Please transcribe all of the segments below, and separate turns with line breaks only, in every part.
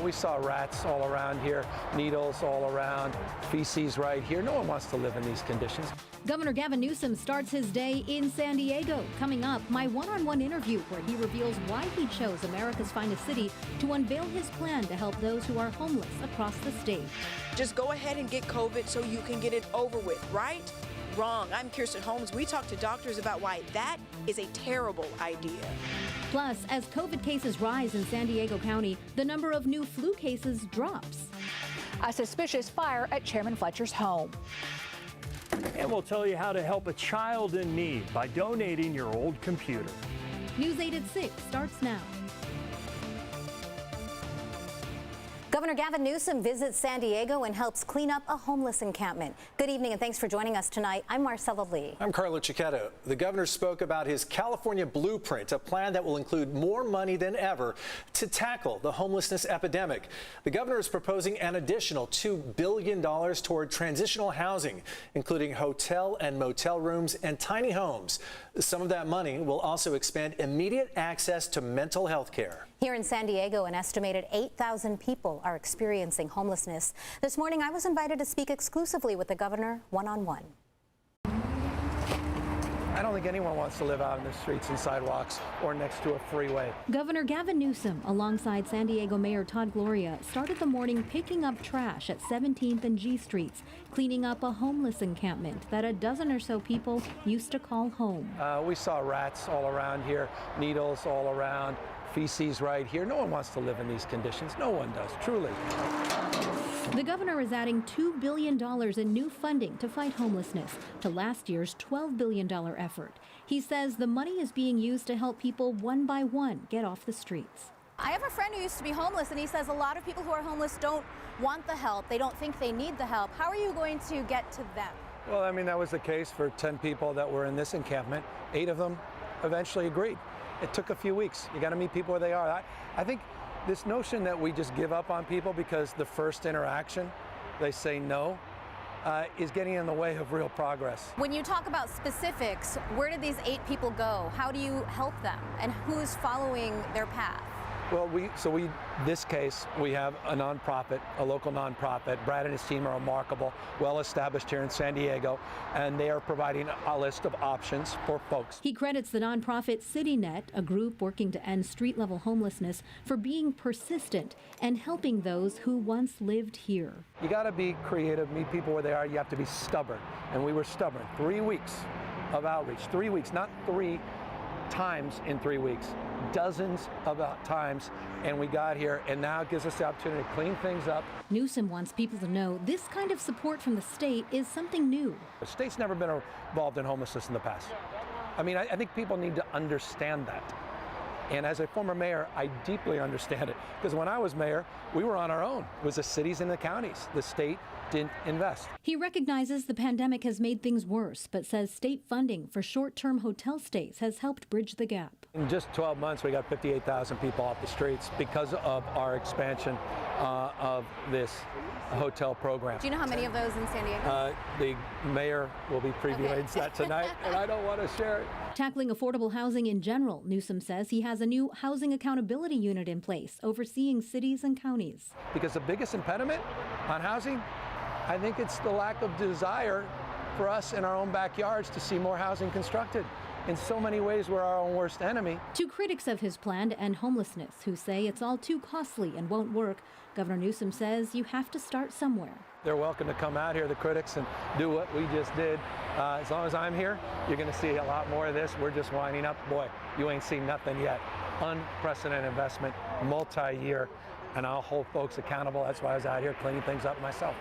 We saw rats all around here, needles all around, feces right here. No one wants to live in these conditions.
Governor Gavin Newsom starts his day in San Diego. Coming up, my one-on-one interview where he reveals why he chose America's finest city to unveil his plan to help those who are homeless across the state.
Just go ahead and get COVID so you can get it over with, right? Wrong. I'm Kirsten Holmes. We talked to doctors about why that is a terrible idea.
Plus, as COVID cases rise in San Diego County, the number of new flu cases drops.
A suspicious fire at Chairman Fletcher's home.
And we'll tell you how to help a child in need by donating your old computer.
News 8 at 6 starts now.
Governor Gavin Newsom visits San Diego and helps clean up a homeless encampment. Good evening and thanks for joining us tonight. I'm Marcella Lee.
I'm Carlo Cicchetto. The governor spoke about his California blueprint, a plan that will include more money than ever to tackle the homelessness epidemic. The governor is proposing an additional $2 billion toward transitional housing, including hotel and motel rooms and tiny homes. Some of that money will also expand immediate access to mental health care.
Here in San Diego, an estimated 8,000 people are experiencing homelessness. This morning, I was invited to speak exclusively with the governor one-on-one.
I don't think anyone wants to live out in the streets and sidewalks or next to a freeway.
Governor Gavin Newsom, alongside San Diego Mayor Todd Gloria, started the morning picking up trash at 17th and G Streets, cleaning up a homeless encampment that a dozen or so people used to call home.
We saw rats all around here, needles all around, feces right here. No one wants to live in these conditions. No one does, truly.
The governor is adding $2 billion in new funding to fight homelessness to last year's $12 billion effort. He says the money is being used to help people one by one get off the streets.
I have a friend who used to be homeless, and he says a lot of people who are homeless don't want the help. They don't think they need the help. How are you going to get to them?
Well, I mean, that was the case for 10 people that were in this encampment. 8 of them eventually agreed. It took a few weeks. You got to meet people where they are. I think this notion that we just give up on people because the first interaction they say no is getting in the way of real progress.
When you talk about specifics, where did these 8 people go? How do you help them? And who's following their path?
Well, this case, we have a nonprofit, a local nonprofit. Brad and his team are remarkable, well established here in San Diego, and they are providing a list of options for folks.
He credits the nonprofit CityNet, a group working to end street-level homelessness, for being persistent and helping those who once lived here.
You got to be creative, meet people where they are. You have to be stubborn, and we were stubborn. 3 weeks of outreach, 3 weeks, not 3 times in 3 weeks. Dozens of times, and we got here, and now it gives us the opportunity to clean things up.
Newsom wants people to know this kind of support from the state is something new.
The state's never been involved in homelessness in the past. I mean, I think people need to understand that. And as a former mayor, I deeply understand it. Because when I was mayor, we were on our own. It was the cities and the counties. The state didn't invest.
He recognizes the pandemic has made things worse, but says state funding for short-term hotel stays has helped bridge the gap.
In just 12 months, we got 58,000 people off the streets because of our expansion of this hotel program.
Do you know how many of those in San Diego?
The mayor will be previewing that tonight, and I don't want to share it.
Tackling affordable housing in general, Newsom says he has a new housing accountability unit in place, overseeing cities and counties.
Because the biggest impediment on housing, I think it's the lack of desire for us in our own backyards to see more housing constructed. In so many ways, we're our own worst enemy.
To critics of his plan to end homelessness, who say it's all too costly and won't work, Governor Newsom says you have to start somewhere.
They're welcome to come out here, the critics, and do what we just did. As long as I'm here, you're going to see a lot more of this. We're just winding up. Boy, you ain't seen nothing yet. Unprecedented investment, multi-year, and I'll hold folks accountable. That's why I was out here cleaning things up myself.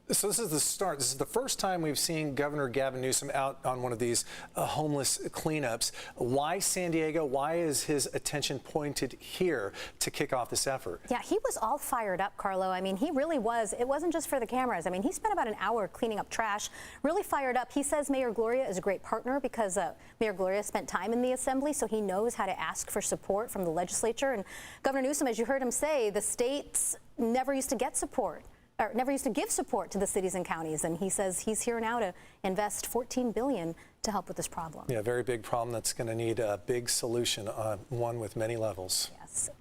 So this is the start. This is the first time we've seen Governor Gavin Newsom out on one of these homeless cleanups. Why San Diego? Why is his attention pointed here to kick off this effort?
Yeah, he was all fired up, Carlo. I mean, he really was. It wasn't just for the cameras. I mean, he spent about an hour cleaning up trash, really fired up. He says Mayor Gloria is a great partner because Mayor Gloria spent time in the assembly, so he knows how to ask for support from the legislature. And Governor Newsom, as you heard him say, the states never used to get support. Or never used to give support to the cities and counties, and he says he's here now to invest $14 billion to help with this problem.
Yeah, very big problem that's going to need a big solution, one with many levels.
Yes.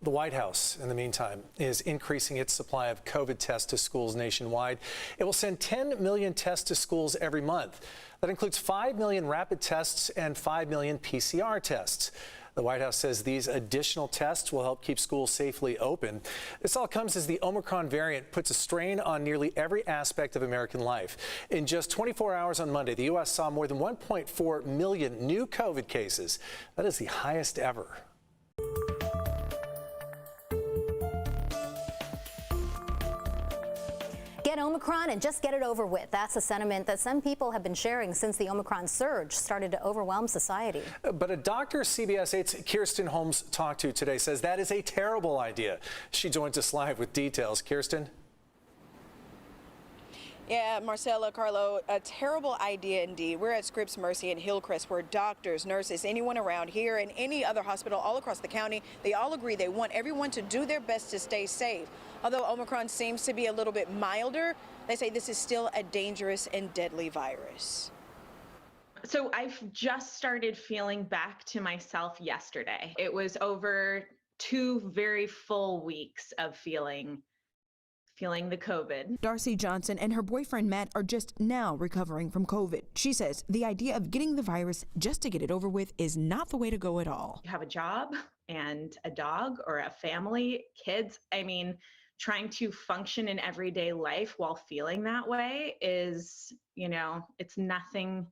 The White House, in the meantime, is increasing its supply of COVID tests to schools nationwide. It will send 10 million tests to schools every month. That includes 5 million rapid tests and 5 million PCR tests. The White House says these additional tests will help keep schools safely open. This all comes as the Omicron variant puts a strain on nearly every aspect of American life. In just 24 hours on Monday, the U.S. saw more than 1.4 million new COVID cases. That is the highest ever.
Get Omicron and just get it over with. That's a sentiment that some people have been sharing since the Omicron surge started to overwhelm society.
But a doctor CBS 8's Kirsten Holmes talked to today says that is a terrible idea. She joins us live with details. Kirsten?
Yeah, Marcella, Carlo, a terrible idea indeed. We're at Scripps Mercy in Hillcrest, where doctors, nurses, anyone around here and any other hospital all across the county, they all agree they want everyone to do their best to stay safe. Although Omicron seems to be a little bit milder, they say this is still a dangerous and deadly virus.
So I've just started feeling back to myself yesterday. It was over 2 very full weeks of feeling the COVID.
Darcy Johnson and her boyfriend Matt are just now recovering from COVID. She says the idea of getting the virus just to get it over with is not the way to go at all.
You have a job and a dog or a family, kids. I mean, trying to function in everyday life while feeling that way is, it's nothing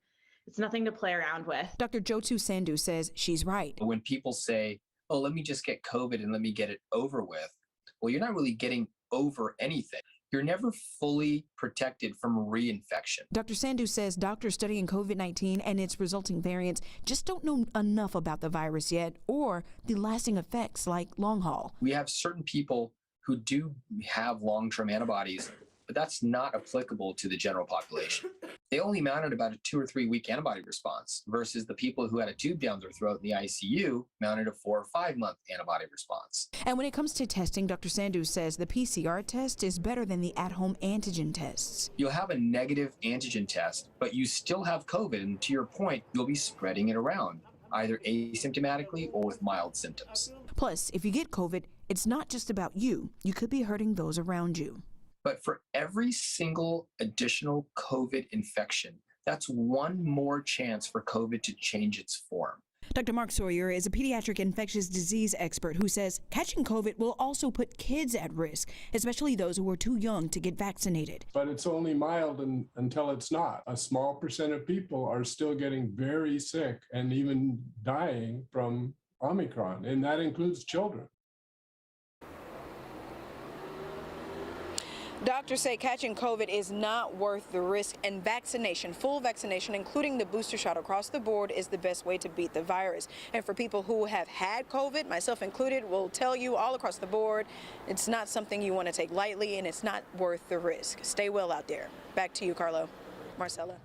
to play around with.
Dr. Jyotu Sandhu says she's right.
When people say, oh, let me just get COVID and let me get it over with, well, you're not really getting over anything. You're never fully protected from reinfection.
Dr. Sandhu says doctors studying COVID-19 and its resulting variants just don't know enough about the virus yet or the lasting effects like long haul.
We have certain people who do have long-term antibodies, but that's not applicable to the general population. They only mounted about a 2 or 3 week antibody response versus the people who had a tube down their throat in the ICU mounted a 4 or 5 month antibody response.
And when it comes to testing, Dr. Sandhu says the PCR test is better than the at-home antigen tests.
You'll have a negative antigen test, but you still have COVID, and to your point, you'll be spreading it around, either asymptomatically or with mild symptoms.
Plus, if you get COVID, it's not just about you. You could be hurting those around you.
But for every single additional COVID infection, that's one more chance for COVID to change its form.
Dr. Mark Sawyer is a pediatric infectious disease expert who says catching COVID will also put kids at risk, especially those who are too young to get vaccinated.
But it's only mild until it's not. A small percent of people are still getting very sick and even dying from Omicron, and that includes children.
Doctors say catching COVID is not worth the risk, and vaccination, full vaccination, including the booster shot across the board, is the best way to beat the virus. And for people who have had COVID, myself included, will tell you all across the board, it's not something you want to take lightly, and it's not worth the risk. Stay well out there. Back to you, Carlo. Marcella.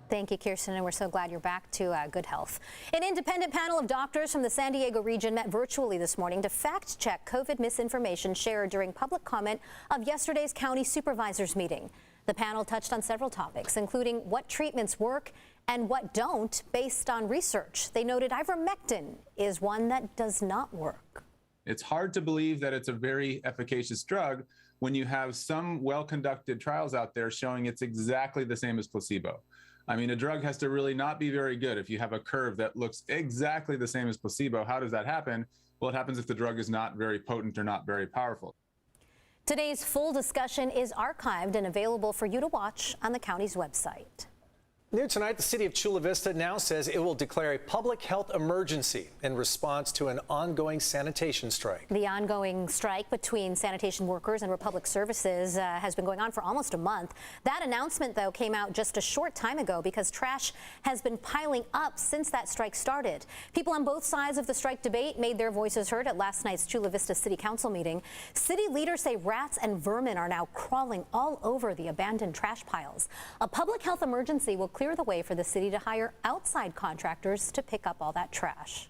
Thank you, Kirsten, and we're so glad you're back to good health. An independent panel of doctors from the San Diego region met virtually this morning to fact-check COVID misinformation shared during public comment of yesterday's county supervisors meeting. The panel touched on several topics, including what treatments work and what don't based on research. They noted ivermectin is one that does not work.
It's hard to believe that it's a very efficacious drug when you have some well-conducted trials out there showing it's exactly the same as placebo. I mean, a drug has to really not be very good. If you have a curve that looks exactly the same as placebo, how does that happen? Well, it happens if the drug is not very potent or not very powerful.
Today's full discussion is archived and available for you to watch on the county's website.
New tonight, the city of Chula Vista now says it will declare a public health emergency in response to an ongoing sanitation strike.
The ongoing strike between sanitation workers and Republic Services has been going on for almost a month. That announcement, though, came out just a short time ago because trash has been piling up since that strike started. People on both sides of the strike debate made their voices heard at last night's Chula Vista City Council meeting. City leaders say rats and vermin are now crawling all over the abandoned trash piles. A public health emergency will clear the way for the city to hire outside contractors to pick up all that trash.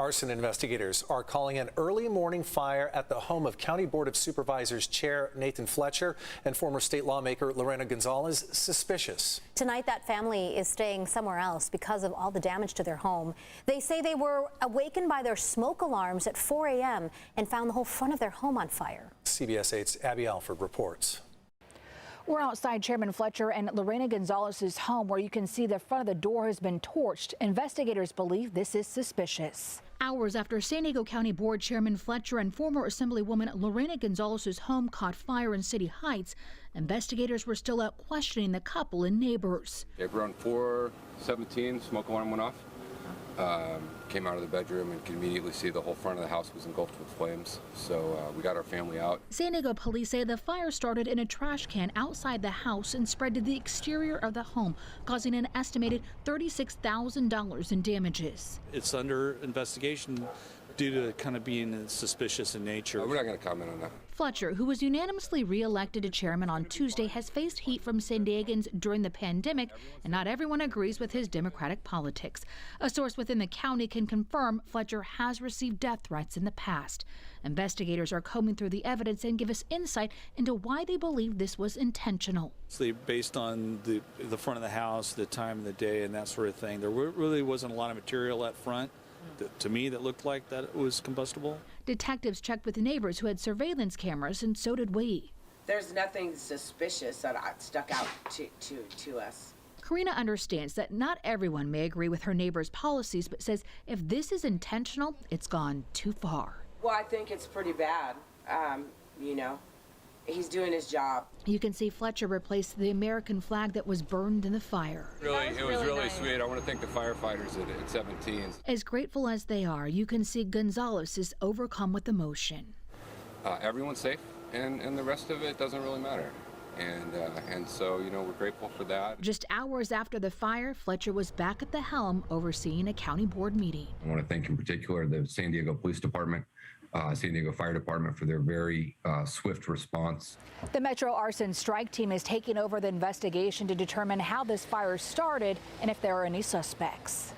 Arson investigators are calling an early morning fire at the home of County Board of Supervisors Chair Nathan Fletcher and former state lawmaker Lorena Gonzalez suspicious.
Tonight, that family is staying somewhere else because of all the damage to their home. They say they were awakened by their smoke alarms at 4 a.m. and found the whole front of their home on fire.
CBS 8's Abby Alford reports.
We're outside Chairman Fletcher and Lorena Gonzalez's home, where you can see the front of the door has been torched. Investigators believe this is suspicious.
Hours after San Diego County Board Chairman Fletcher and former Assemblywoman Lorena Gonzalez's home caught fire in City Heights, investigators were still out questioning the couple and neighbors.
Around 4:17, smoke alarm went off. Came out of the bedroom and could immediately see the whole front of the house was engulfed with flames. So we got our family out.
San Diego police say the fire started in a trash can outside the house and spread to the exterior of the home, causing an estimated $36,000 in damages.
It's under investigation due to kind of being suspicious in nature.
We're not going to comment on that.
Fletcher, who was unanimously re-elected to chairman on Tuesday, has faced heat from San Diegans during the pandemic, and not everyone agrees with his Democratic politics. A source within the county can confirm Fletcher has received death threats in the past. Investigators are combing through the evidence and give us insight into why they believe this was intentional.
Based on the front of the house, the time of the day, and that sort of thing, there really wasn't a lot of material up front to me that looked like that it was combustible.
Detectives checked with neighbors who had surveillance cameras, and so did we.
There's nothing suspicious that stuck out to us.
Karina understands that not everyone may agree with her neighbor's policies, but says if this is intentional, it's gone too far.
Well, I think it's pretty bad. You know, he's doing his job.
You can see Fletcher replaced the American flag that was burned in the fire.
It was really sweet. I want to thank the firefighters at 17.
As grateful as they are, you can see Gonzalez is overcome with emotion.
Everyone's safe, and the rest of it doesn't really matter. And so, you know, we're grateful for that.
Just hours after the fire, Fletcher was back at the helm overseeing a county board meeting.
I want to thank in particular the San Diego Police Department, San Diego Fire Department for their very swift response.
The Metro Arson Strike Team is taking over the investigation to determine how this fire started and if there are any suspects.